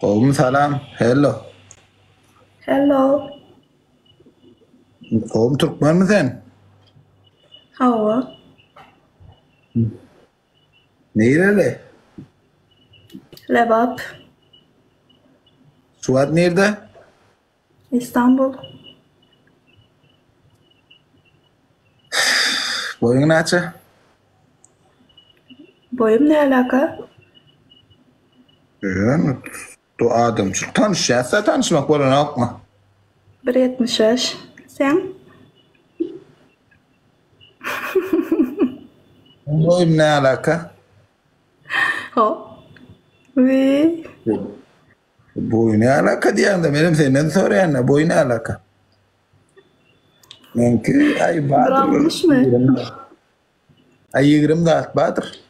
Oğlum selam. Hello. Hello. Oğlum Türkmen mi sen? Hava. Nereli? Lebap. Suat nerede? İstanbul. Boyun kaçı? Boyum ne alaka? Tu adam çok tanışacaksa tanışmak bana ne yapma. 1.75. Sen? Boyum ne alaka? Ho. Ve Boyu ne alaka diyen de benim senden soruyan ne? Boyu ne alaka? Çünkü ay Bahadır. Bırakmış mı? Ay 24 Bahadır.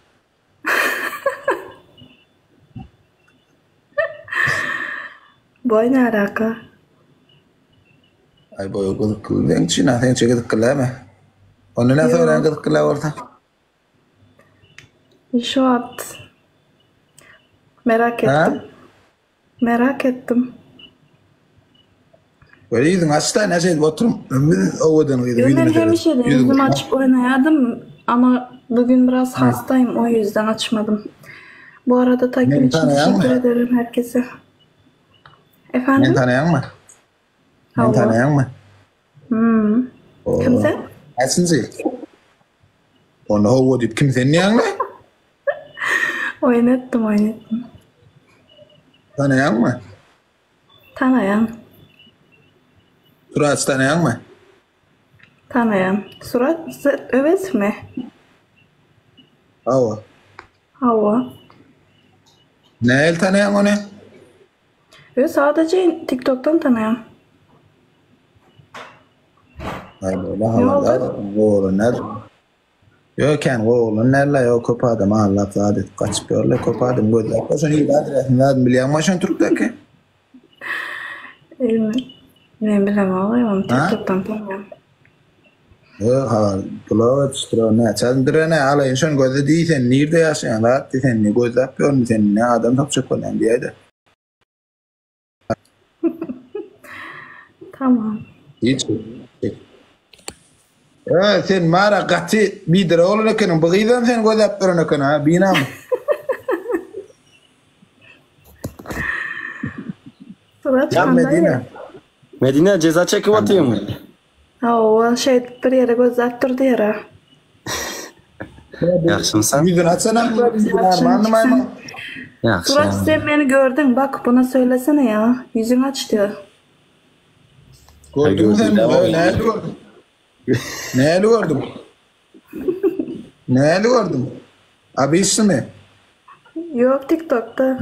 Boy ne alaka? Ay boyu gıdık kılı. Ben Çin'e sen çekildik kılı mı? Onu ne soruyan gıdık kılı orta? Şu an merak ettim. Merak ettim. Böyle yüzün açta ne şey oturum. Ovadan Ben hemşire yüzümü açıp oynayadım ama bugün biraz hastayım, o yüzden açmadım. Bu arada takip için teşekkür ederim herkese. Efendim? Ben tanıyan mı? Ben tanıyan mı? Kimse? Aslında onu hava deyip kimsenin yanına? Oynattım. Tanıyan mı? Tanıyan. Surat tanıyan mı? Tanıyan. Surat evet mi? Hava. Hava. Ne el tanıyan onu? Ve sadece TikTok'tan tanıyan. Ay böyle havalar. Oğlanlar. Yok yani oğlanlarla yok kopadım. Allah adet kaçıp öyle kopadım. Gözler. O sonra iyi adresini biliyor musun Türk'teki? Ne bileyim ağlayım. TikTok'tan tanıyan. Yok ha. Bulat işte ne? Çaldırı ne? Ala insan gözü değilsen nerede yaşayan? Rahat değilsen ne göz yapıyor mu sen? Ne adam tapacak olan diye de. Tamam. Hiç. Sen mara katı bir lira olur kanım. Bagaydan sen göz yaptırın kanım ha. Binam. Surat Can Medine. Medine ceza çekip atıyor mu? O şey bir yere göz attırdı yere. Yaxşımsan? Yüzün açsana. Anlamayım. Yaxşı. Surat sen beni gördün, bak buna söylesene ya. Yüzünü aç diyor. Gördün sen böyle ne gördüm? Ne gördüm? Abi ismi? Yok TikTok'ta.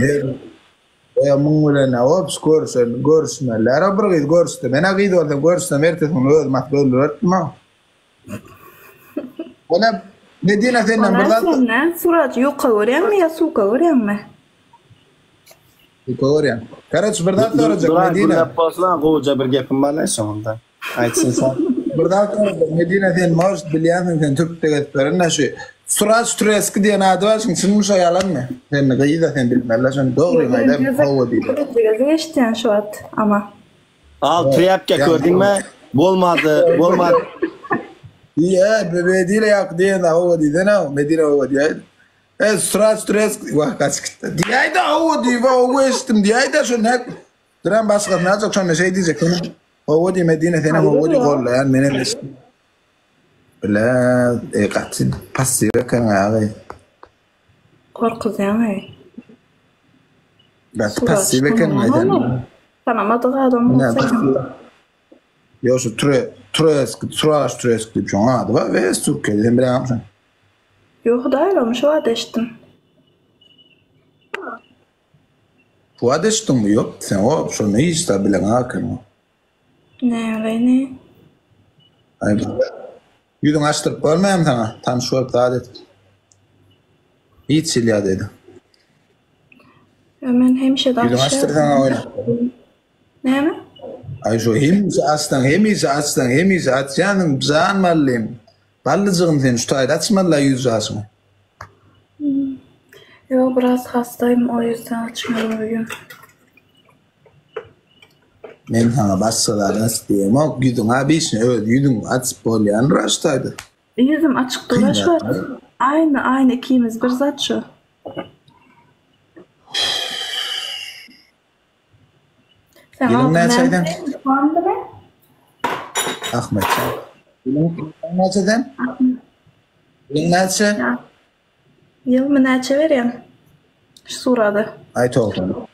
Ya mungulana ops görsen. Lara bırak görsen. Ben agido aldım görsen. Mertes bunu matbul öğretme. Ona Medine senin buradan. Ne? Surat yok görüyor mu ya su görüyor mu? Korean. Karaç buradan soracak Medine. Burada paslan koca bir gapim var lan sonunda. Aytsın sen. Buradan soracak Medine sen most biliyorsun sen Türk devletlerine şu. Surat stres diye adı var çünkü sen şey yalan mı? Sen ne gayda sen bilmezler sen doğru mu? Hava değil. Gözü geçti şu an ama. Al triyapka gördün mü? Olmadı. Ya Medine yak diye de hava değil ne? Medine hava diye. Surat stres vah kaç gitti. Diye de hava değil hava istim diye de şu ne? Duran başka ne çok sonra şey diyecek. Hava değil Medine sen hava değil kolla yani benim istim. La kaçı pasive kan abi. Korkuz yani. Kaçı pasive kan neden? Tamam adı adam olsaydı. Yo şu stres gibi şu an adı var ve Türkiye'de sen bilemem sen. Yok da öyle olmuş o adeştim. Bu adeştin mi yok? Sen o şu ne işte bilen hakan o. Ne öyle ne? Ay yüzün açtırıp ölmeyeyim sana. Tanış olup da adet. Hiç silya dedi. Ömen hemşe Yüzün açtır sana oyna. Ne mi? Ay şu hemizi açsan zan mallim. Ballıcığım sen şu tayda açmalı yüzü açma. Yok biraz hastayım o yüzden açmıyorum bugün. Men sana başkalarına isteyeyim. O yüzün abi işini öyle yüzün açıp bolyan raştaydı. Yüzüm açık dolaş var. Aynı ikimiz bir zat şu. Sen Yılın ne çaydan? Puandı mı? Ahmet. Yılın ne çaydan? Yılın ne çay? Yıl mı neçe vereyim? Şu suradı. Ay toğlan.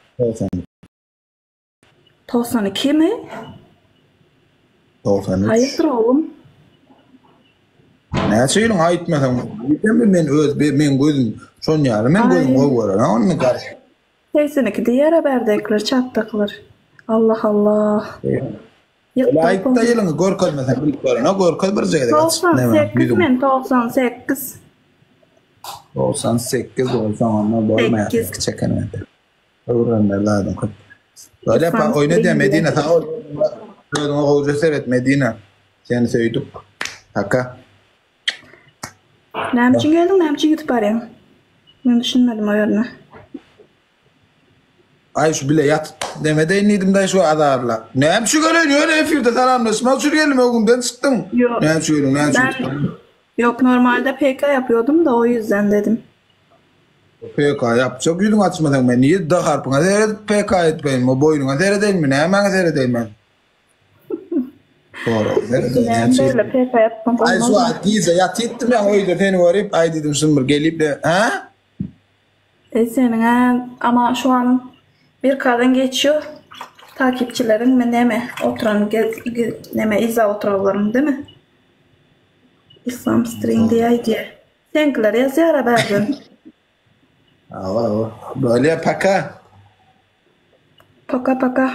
92 mi? 93. Hayırdır oğlum? Ne çayın aytmasam. Ben gözüm son yarı. Ben gözüm o var. Onu karşı. 82 diğer berdekler çattaklar. Allah Allah. Ayıpta yılını görkezmesen bilip var. Ne görkez bir şeyde kaç. 98 mi? 98. 98 olsam ama bolmaya 8. çeken. Öğrenler lazım. Böyle oynadı ya Medine. Sağ ol. Böyle o hocası evet Medine. Seni sevdik. Hakka. Ne için geldin? Ne için YouTube arayayım? Ben düşünmedim o yönünü. Ay şu bile yat demede iniydim da şu adarla. Ne hem şu görüyor ne efirde selamlaşma sürüyelim o günden çıktım. Yok. Ne söylüyorum ne söylüyorum. Yok normalde PK yapıyordum da o yüzden dedim. PK yapacak yüzün açmadan ben niye da harpına seyret PK etmeyim o boynuna seyredeyim mi ne hemen seyredeyim ben. Doğru. Ben böyle PK yapmam. Ay şu an gize yat ettim ya o yüzden seni varıp ay dedim sınır gelip de ha? Senin ha ama şu an bir kadın geçiyor. Takipçilerin mi ne mi? Oturan ne mi? İza oturalım değil mi? İslam String diye. Senkiler yazıyor haberden. Böyle paka. Paka paka.